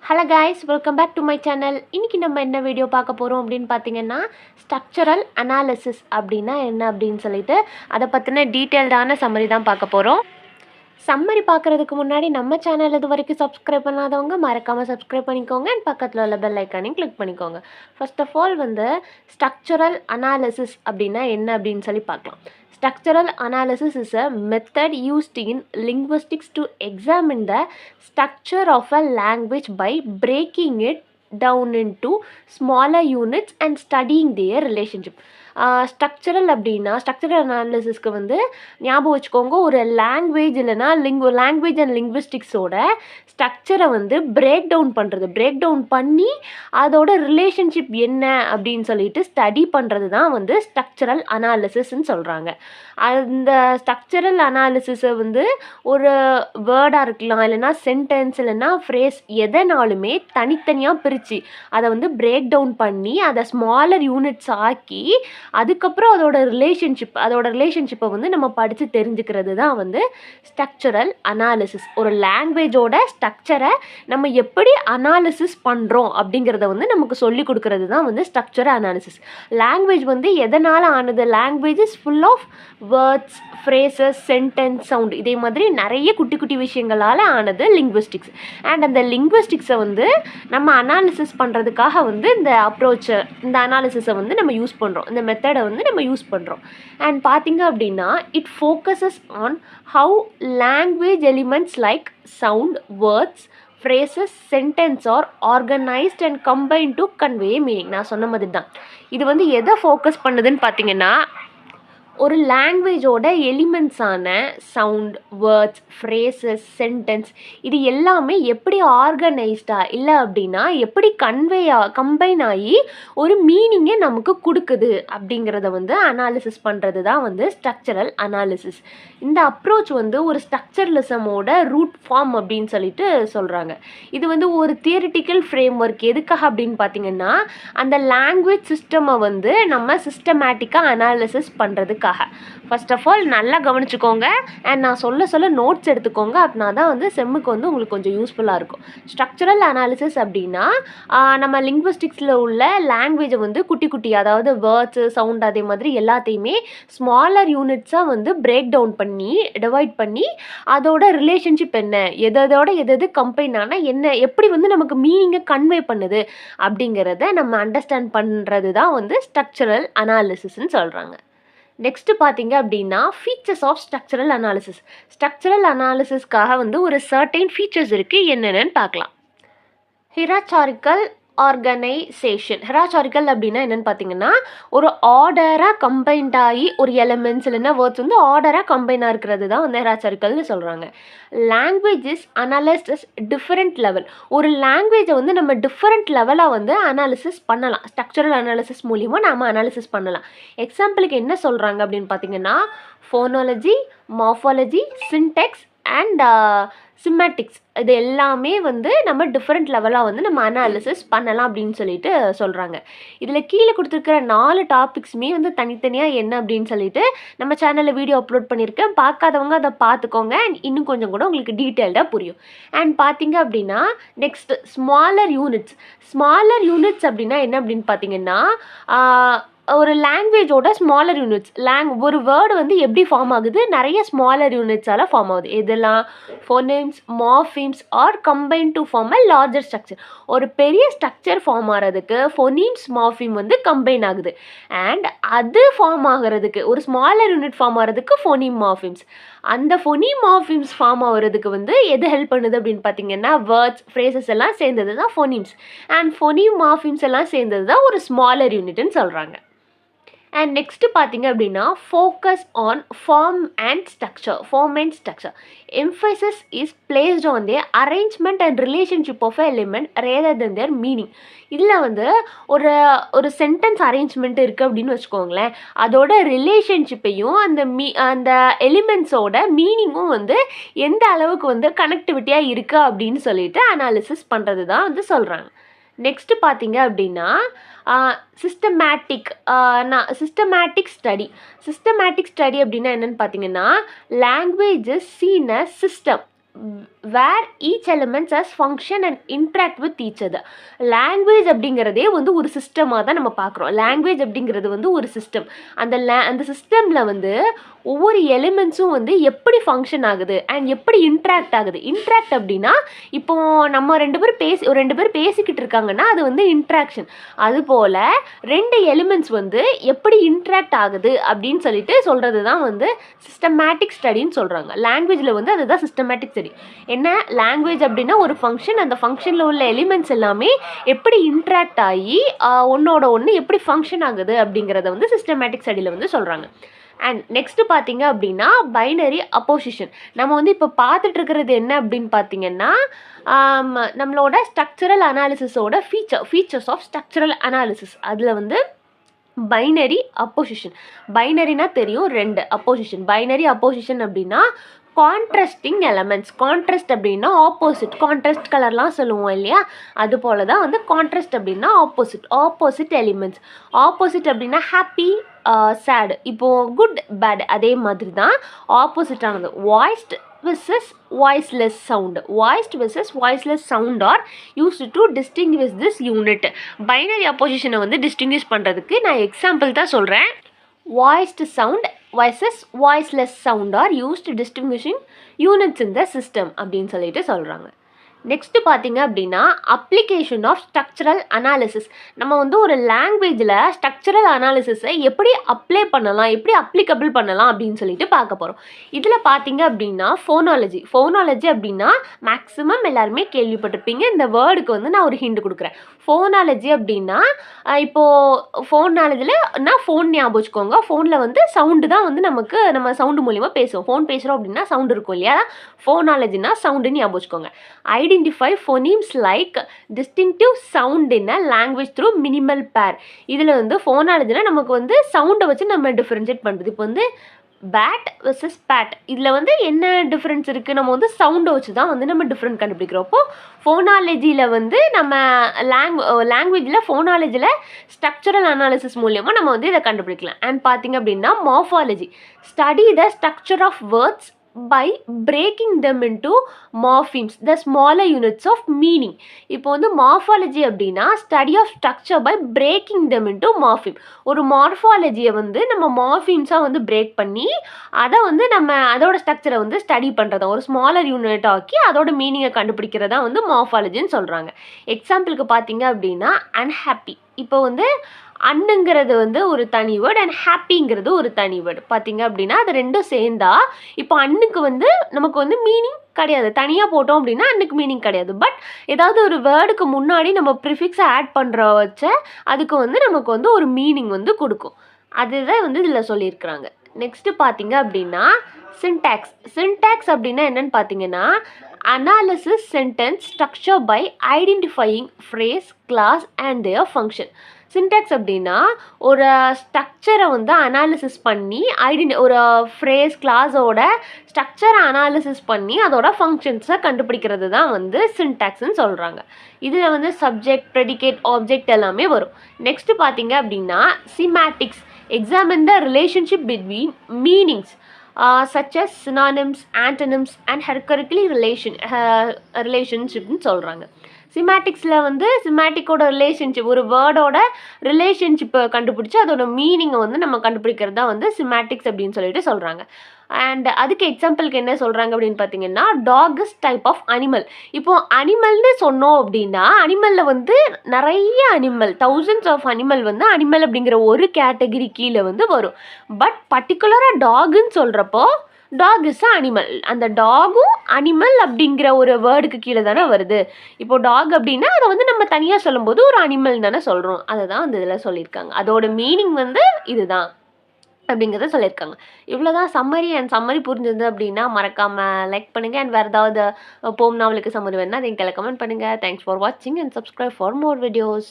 Hello guys, welcome back to my channel. இன்றைக்கி நம்ம என்ன வீடியோ பார்க்க போகிறோம் அப்படின்னு பார்த்தீங்கன்னா, ஸ்ட்ரக்சரல் அனாலிசிஸ் அப்படின்னா என்ன அப்படின்னு சொல்லிட்டு அதை பற்றின டீட்டெயில்டான சம்மரி தான் பார்க்க போகிறோம். சம்மரி பார்க்குறதுக்கு முன்னாடி நம்ம சேனல் இது வரைக்கும் சப்ஸ்கிரைப் பண்ணாதவங்க மறக்காமல் சப்ஸ்கிரைப் பண்ணிக்கோங்க அண்ட் பக்கத்தில் உள்ள பெல் ஐக்கானையும் கிளிக் பண்ணிக்கோங்க. First of all structural analysis அப்படின்னா என்ன அப்படின்னு சொல்லி பார்க்கலாம். Structural analysis is a method used in linguistics to examine the structure of a language by breaking it down into smaller units and studying their relationship. Structural அப்படின்னா structural அனாலிசிஸ்க்கு ஞாபகம் வச்சுக்கோங்க, ஒரு language இல்லைனா லாங்குவேஜ் அண்ட் லிங்குவிஸ்டிக்ஸோட ஸ்ட்ரக்சரை break down பண்ணி அதோட relationship என்ன அப்படின்னு சொல்லிட்டு ஸ்டடி பண்ணுறது தான் ஸ்ட்ரக்சரல் அனாலிசிஸ்ன்னு சொல்கிறாங்க. அந்த ஸ்ட்ரக்சரல் அனாலிசிஸை ஒரு வேர்டாக இருக்கலாம், இல்லைனா சென்டென்ஸ், இல்லைனா ஃப்ரேஸ், எதனாலுமே தனித்தனியாக பிரித்து அதை பிரேக் டவுன் பண்ணி அதை ஸ்மாலர் யூனிட்ஸ் ஆக்கி அதுக்கப்புறம் அதோட ரிலேஷன்ஷிப்பை நம்ம படித்து தெரிஞ்சுக்கிறது தான் ஸ்ட்ரக்சரல் அனாலிசிஸ். ஒரு லாங்குவேஜோட ஸ்ட்ரக்சரை நம்ம எப்படி அனாலிசிஸ் பண்ணுறோம் அப்படிங்கிறத நமக்கு சொல்லி கொடுக்கறது தான் ஸ்ட்ரக்சரல் அனாலிசிஸ். லாங்குவேஜ் எதனால் ஆனது? Language is full of words, phrases, sentence, sound, இதே மாதிரி நிறைய குட்டி குட்டி விஷயங்களால் ஆனது லிங்குவிஸ்டிக்ஸ். அண்ட் அந்த லிங்குவிஸ்டிக்ஸை நம்ம அனாலிசிஸ் பண்ணுறதுக்காக இந்த அப்ரோச்சை, இந்த அனாலிசிஸை நம்ம யூஸ் பண்ணுறோம், இந்த மெத்தடை நம்ம யூஸ் பண்ணுறோம். அண்ட் பார்த்திங்க அப்படின்னா it focuses on how language elements like sound, words, phrases, sentence are organized and combined to convey meaning. நான் சொன்ன மாதிரி தான் இது எதை ஃபோக்கஸ் பண்ணுதுன்னு பார்த்தீங்கன்னா, ஒரு லாங்குவேஜோட எலிமெண்ட்ஸான சவுண்ட், வேர்ட்ஸ், ஃப்ரேசஸ், சென்டென்ஸ், இது எல்லாமே எப்படி ஆர்கனைஸ்டாக இல்லை அப்படின்னா எப்படி கம்பைன் ஆகி ஒரு மீனிங்கை நமக்கு கொடுக்குது அப்படிங்கிறத அனாலிசிஸ் பண்ணுறது தான் ஸ்ட்ரக்சரல் அனாலிசிஸ். இந்த அப்ரோச் ஒரு ஸ்ட்ரக்சரலிசமோட ரூட் ஃபார்ம் அப்படின்னு சொல்லிட்டு சொல்கிறாங்க. இது ஒரு தியரிட்டிக்கல் ஃப்ரேம் ஒர்க். எதுக்காக அப்படின்னு பார்த்தீங்கன்னா, அந்த லாங்குவேஜ் சிஸ்டமை நம்ம சிஸ்டமேட்டிக்காக அனாலிசிஸ் பண்ணுறதுக்கு. ஃபர்ஸ்ட் ஆஃப் ஆல் நல்லா கவனிச்சுக்கோங்க அண்ட் நான் சொல்ல நோட்ஸ் எடுத்துக்கோங்க. அப்படின்னா தான் செம்முக்கு உங்களுக்கு கொஞ்சம் யூஸ்ஃபுல்லாக இருக்கும். ஸ்ட்ரக்சரல் அனாலிசிஸ் அப்படின்னா நம்ம லிங்குவிஸ்டிக்ஸில் உள்ள லாங்குவேஜை குட்டி குட்டி, அதாவது வேர்ட்ஸு, சவுண்ட், அதே மாதிரி எல்லாத்தையுமே ஸ்மாலர் யூனிட்ஸாக பிரேக் டவுன் பண்ணி டிவைட் பண்ணி அதோட ரிலேஷன்ஷிப் என்ன, எதோட எது கம்பைன் ஆனால் என்ன, எப்படி நமக்கு மீனிங்கை கன்வே பண்ணுது அப்படிங்கிறத நம்ம அண்டர்ஸ்டாண்ட் பண்ணுறது தான் ஸ்ட்ரக்சரல் அனாலிசிஸ்ன்னு சொல்கிறாங்க. நெக்ஸ்ட்டு பார்த்தீங்க அப்படின்னா features of structural analysis. Structural அனாலிசிஸ்க்காக ஒரு சர்டைன் ஃபீச்சர்ஸ் இருக்குது, என்னென்னு பார்க்கலாம். ஹிராச்சாரிக்கல் ஆர்கனைசேஷன். ஹிராச்சாரிக்கல் அப்படின்னா என்னென்னு பார்த்தீங்கன்னா, ஒரு ஆர்டராக கம்பைன்ட் ஆகி ஒரு எலிமெண்ட்ஸ் இல்லைன்னா வேர்ட்ஸ் ஆர்டராக கம்பைனாக இருக்கிறது தான் ஹிராச்சாரிக்கல்னு சொல்கிறாங்க. Language is analysed as different level. ஒரு லாங்குவேஜை நம்ம டிஃப்ரெண்ட் லெவலாக அனாலிசிஸ் பண்ணலாம். ஸ்ட்ரக்சரல் அனாலிசிஸ் மூலிமா நம்ம அனாலிசிஸ் பண்ணலாம். எக்ஸாம்பிளுக்கு என்ன சொல்கிறாங்க அப்படின்னு பார்த்தீங்கன்னா, phonology, morphology, Sintex and semantics, இது எல்லாமே நம்ம டிஃப்ரெண்ட் லெவலாக நம்ம அனாலிசிஸ் பண்ணலாம் அப்படின்னு சொல்லிட்டு சொல்கிறாங்க. இதில் கீழே கொடுத்துருக்கிற 4 டாபிக்ஸுமே தனித்தனியாக என்ன அப்படின்னு சொல்லிட்டு நம்ம சேனலில் வீடியோ அப்லோட் பண்ணியிருக்கேன். பார்க்காதவங்க அதை பார்த்துக்கோங்க அண்ட் இன்னும் கொஞ்சம் கூட உங்களுக்கு டீட்டெயில்டாக புரியும். அண்ட் பார்த்தீங்க அப்படின்னா நெக்ஸ்ட் ஸ்மாலர் யூனிட்ஸ் அப்படின்னா என்ன அப்படின்னு பார்த்தீங்கன்னா, ஒரு லாங்குவேஜோட ஸ்மாலர் யூனிட்ஸ், ஒரு வேர்டு எப்படி ஃபார்ம் ஆகுது? நிறைய ஸ்மாலர் யூனிட்ஸால் ஃபார்ம் ஆகுது. இதெல்லாம் phonemes, morphemes are combine to form a larger structure. ஒரு பெரிய ஸ்ட்ரக்சர் ஃபார்ம் ஆகிறதுக்கு ஃபோனீம்ஸ், மார்ஃபிம் கம்பைன் ஆகுது. அண்ட் அது ஃபார்ம் ஆகிறதுக்கு, ஒரு ஸ்மாலர் யூனிட் ஃபார்ம் ஆகிறதுக்கு ஃபோனீம், மார்ஃபிம்ஸ், அந்த ஃபோனீம், மார்ஃபிம்ஸ் ஃபார்ம் ஆகிறதுக்கு எது ஹெல்ப் பண்ணுது அப்படின்னு பார்த்தீங்கன்னா, வேர்ட்ஸ், ஃப்ரேசஸ் எல்லாம் சேர்ந்தது தான் ஃபோனீம்ஸ். அண்ட் ஃபோனீம், மார்ஃபிம்ஸ் எல்லாம் சேர்ந்தது தான் ஒரு ஸ்மாலர் யூனிட்னு சொல்கிறாங்க. அண்ட் நெக்ஸ்ட்டு பார்த்தீங்க அப்படின்னா focus on form and structure. Emphasis is placed on the arrangement and relationship of a element rather than their meaning. இதில் ஒரு சென்டென்ஸ் அரேஞ்ச்மெண்ட் இருக்குது அப்படின்னு வச்சுக்கோங்களேன், அதோட ரிலேஷன்ஷிப்பையும் அந்த எலிமெண்ட்ஸோட மீனிங்கும் எந்த அளவுக்கு கனெக்டிவிட்டியாக இருக்குது அப்படின்னு சொல்லிட்டு அனாலிசிஸ் பண்ணுறது தான் சொல்கிறாங்க. நெக்ஸ்ட்டு பார்த்தீங்க அப்படின்னா சிஸ்டமேட்டிக் ஸ்டடி அப்படின்னா என்னென்னு பார்த்தீங்கன்னா, language is seen a system where each elements as function and interact with each other. Language அப்படிங்கிறதே வந்து ஒரு சிஸ்டமாக தான் நம்ம பார்க்குறோம். லாங்குவேஜ் அப்படிங்கிறது வந்து ஒரு சிஸ்டம். அந்த சிஸ்டமில் வந்து ஒவ்வொரு எலிமெண்ட்ஸும் வந்து எப்படி ஃபங்க்ஷன் ஆகுது அண்ட் எப்படி இன்ட்ராக்ட் ஆகுது. இன்ட்ராக்ட் அப்படின்னா இப்போ நம்ம ரெண்டு பேர் பேசிக்கிட்டு இருக்காங்கன்னா அது வந்து இன்ட்ராக்ஷன். அதுபோல் ரெண்டு எலிமெண்ட்ஸ் வந்து எப்படி இன்ட்ராக்ட் ஆகுது அப்படின்னு சொல்லிட்டு சொல்கிறது தான் வந்து சிஸ்டமேட்டிக் ஸ்டடின்னு சொல்கிறாங்க. லாங்குவேஜில் வந்து அதுதான் சிஸ்டமேட்டிக் ஸ்டடி. என்ன லாங்குவேஜ் அப்படின்னா ஒரு ஃபங்க்ஷன், அந்த ஃபங்க்ஷனில் உள்ள எலிமெண்ட்ஸ் எல்லாமே எப்படி இன்ட்ராக்ட் ஆகி ஒன்றோட ஒன்று எப்படி ஃபங்க்ஷன் ஆகுது அப்படிங்கிறத வந்து சிஸ்டமேட்டிக் ஸ்டடியில் வந்து சொல்கிறாங்க. அண்ட் நெக்ஸ்ட்டு பார்த்தீங்க அப்படின்னா பைனரி அப்போசிஷன். நம்ம வந்து இப்போ பார்த்துட்டு இருக்கிறது என்ன அப்படின்னு பார்த்தீங்கன்னா நம்மளோட ஸ்ட்ரக்சரல் அனாலிசிஸோட ஃபீச்சர்ஸ் ஆஃப் ஸ்ட்ரக்சரல் அனாலிசிஸ். அதில் வந்து பைனரி அப்போசிஷன். பைனரினா தெரியும், ரெண்டு. அப்போசிஷன், பைனரி அப்போசிஷன் அப்படின்னா கான்ட்ராஸ்டிங் எலமெண்ட்ஸ். கான்ட்ராஸ்ட் அப்படின்னா ஆப்போசிட், கான்ட்ராஸ்ட் கலர்லாம் சொல்லுவோம் இல்லையா, அது போல தான் வந்து கான்ட்ராஸ்ட் அப்படின்னா ஆப்போசிட் எலிமெண்ட்ஸ். ஆப்போசிட் அப்படின்னா ஹாப்பி, சேடு. இப்போது குட் பேட் அதே மாதிரி தான் ஆப்போசிட்டானது. Voiced versus voiceless sound. Voiced versus voiceless sound are used to distinguish this unit. Binary opposition வந்து distinguish பண்ணுறதுக்கு நான் எக்ஸாம்பிள் தான் சொல்கிறேன். Voiced sound versus voiceless sound are used to distinguishing units in the system அப்படின்னு சொல்லிட்டு சொல்கிறாங்க. Next பார்த்தீங்க அப்படின்னா அப்ளிகேஷன் ஆஃப் ஸ்ட்ரக்சரல் அனாலிசிஸ். நம்ம வந்து ஒரு லாங்குவேஜில் ஸ்ட்ரக்சரல் அனாலிசிஸை எப்படி அப்ளை பண்ணலாம், எப்படி அப்ளிகபிள் பண்ணலாம் அப்படின்னு சொல்லிட்டு பார்க்க போகிறோம். இதில் பார்த்தீங்க அப்படின்னா ஃபோனாலஜி அப்படின்னா மேக்ஸிமம் எல்லாருமே கேள்விப்பட்டிருப்பீங்க. இந்த வேர்டுக்கு வந்து நான் ஒரு ஹிண்ட் கொடுக்குறேன். ஃபோனாலஜி அப்படின்னா இப்போது ஃபோனாலஜியில் ஃபோன் ஞாபகம் வச்சுக்கோங்க. ஃபோனில் வந்து சவுண்டு தான் வந்து நம்ம சவுண்டு மூலிமா பேசுவோம். ஃபோன் பேசுகிறோம் அப்படின்னா சவுண்டு இருக்கும் இல்லையா, ஃபோனாலஜினா சவுண்டுன்னு ஞாபகம் வச்சுக்கோங்க. Identify phonemes like distinctive sound in a language through minimal pair. இதில் வந்து ஃபோனாலஜினா நமக்கு வந்து சவுண்டை வச்சு நம்ம டிஃப்ரென்ஷியேட் பண்ணுறது. இப்போ வந்து பேட் வெர்சஸ் பேட், இதில் வந்து என்ன டிஃப்ரென்ஸ் இருக்குது, நம்ம வந்து சவுண்டை வச்சு தான் வந்து நம்ம டிஃப்ரெண்ட் கண்டுபிடிக்கிறோம். அப்போது ஃபோனாலஜியில் வந்து நம்ம லாங்குவேஜில் ஃபோனாலஜியில் ஸ்ட்ரக்சரல் அனாலிசிஸ் மூலியமாக நம்ம வந்து இதை கண்டுபிடிக்கலாம். அண்ட் பார்த்திங்க அப்படின்னா morphology, study the structure of words by breaking them into morphemes, the smaller units of meaning. இப்போ வந்து மார்ஃபாலஜி அப்படின்னா study of structure by breaking them into morpheme. ஒரு மார்ஃபாலஜியை வந்து நம்ம மார்ஃபீம்ஸாக வந்து பிரேக் பண்ணி அதை வந்து நம்ம அதோட ஸ்ட்ரக்சரை வந்து ஸ்டடி பண்ணுறதா, ஒரு ஸ்மாலர் யூனிட் ஆக்கி அதோட மீனிங்கை கண்டுபிடிக்கிறதா வந்து மார்ஃபாலஜின்னு சொல்கிறாங்க. எக்ஸாம்பிளுக்கு பார்த்தீங்க அப்படின்னா அன்ஹாப்பி. இப்போ வந்து அன்னுங்கிறது வந்து ஒரு தனி வேர்டு அண்ட் ஹாப்பிங்கிறது ஒரு தனி வேர்டு. பார்த்தீங்க அப்படின்னா அது ரெண்டும் சேர்ந்தா இப்போ அன்னுக்கு வந்து நமக்கு வந்து மீனிங் கிடையாது. தனியாக போட்டோம் அப்படின்னா அன்னுக்கு மீனிங் கிடையாது. பட் ஏதாவது ஒரு வேர்டுக்கு முன்னாடி நம்ம ப்ரிஃபிக்ஸை ஆட் பண்ணுற வச்ச அதுக்கு வந்து நமக்கு வந்து ஒரு மீனிங் வந்து கொடுக்கும். அதுதான் வந்து இதில் சொல்லியிருக்கிறாங்க. நெக்ஸ்ட்டு பார்த்தீங்க அப்படின்னா சின்டாக்ஸ் அப்படின்னா என்னன்னு பார்த்தீங்கன்னா analysis sentence structure by identifying phrase, clause and their function. Syntax அப்படின்னா ஒரு ஸ்ட்ரக்சரை வந்து அனாலிசிஸ் பண்ணி ஒரு ஃப்ரேஸ், கிளாஸோட ஸ்ட்ரக்சரை அனாலிசிஸ் பண்ணி அதோட ஃபங்க்ஷன்ஸை கண்டுபிடிக்கிறது தான் வந்து சின்டாக்ஸ்ன்னு சொல்கிறாங்க. இதில் வந்து சப்ஜெக்ட், ப்ரெடிகேட், ஆப்ஜெக்ட் எல்லாமே வரும். நெக்ஸ்ட்டு பார்த்தீங்க அப்படின்னா semantics, examine the relationship between meanings such as synonyms, antonyms and hierarchical ரிலேஷன்ஷிப்னு சொல்கிறாங்க. சிமேட்டிக்ஸில் வந்து சிமேட்டிக்கோட ரிலேஷன்ஷிப், ஒரு வேர்டோட ரிலேஷன்ஷிப்பை கண்டுபிடிச்சி அதோட மீனிங்கை வந்து நம்ம கண்டுபிடிக்கிறது தான் வந்து சிமேட்டிக்ஸ் அப்படின்னு சொல்லிட்டு சொல்கிறாங்க. அண்ட் அதுக்கு எக்ஸாம்பிளுக்கு என்ன சொல்கிறாங்க அப்படின்னு பார்த்தீங்கன்னா dog is type of animal. இப்போது அனிமல்னு சொன்னோம் அப்படின்னா அனிமலில் வந்து நிறைய அனிமல், தௌசண்ட்ஸ் ஆஃப் அனிமல் வந்து அனிமல் அப்படிங்கிற ஒரு கேட்டகரி கீழே வந்து வரும். பட் பர்டிகுலராக டாகுன்னு சொல்கிறப்போ டாக் இஸ் அனிமல். அந்த டாகும் அனிமல் அப்படிங்கிற ஒரு வேர்டுக்கு கீழே தானே வருது. இப்போ டாக் அப்படின்னா அதை வந்து நம்ம தனியாக சொல்லும்போது ஒரு அனிமல் தானே சொல்கிறோம். அதை தான் அந்த இதில் சொல்லியிருக்காங்க. அதோட மீனிங் வந்து இதுதான் அப்படிங்கிறத சொல்லியிருக்காங்க. இவ்வளோதான் சம்மரி புரிஞ்சது அப்படின்னா மறக்காமல் லைக் பண்ணுங்கள். அண்ட் வேறு ஏதாவது போம் நாவலுக்கு சம்மரி வேணுன்னா அதை எங்களை கமெண்ட் பண்ணுங்கள். தேங்க்ஸ் ஃபார் வாட்சிங் and subscribe for more videos.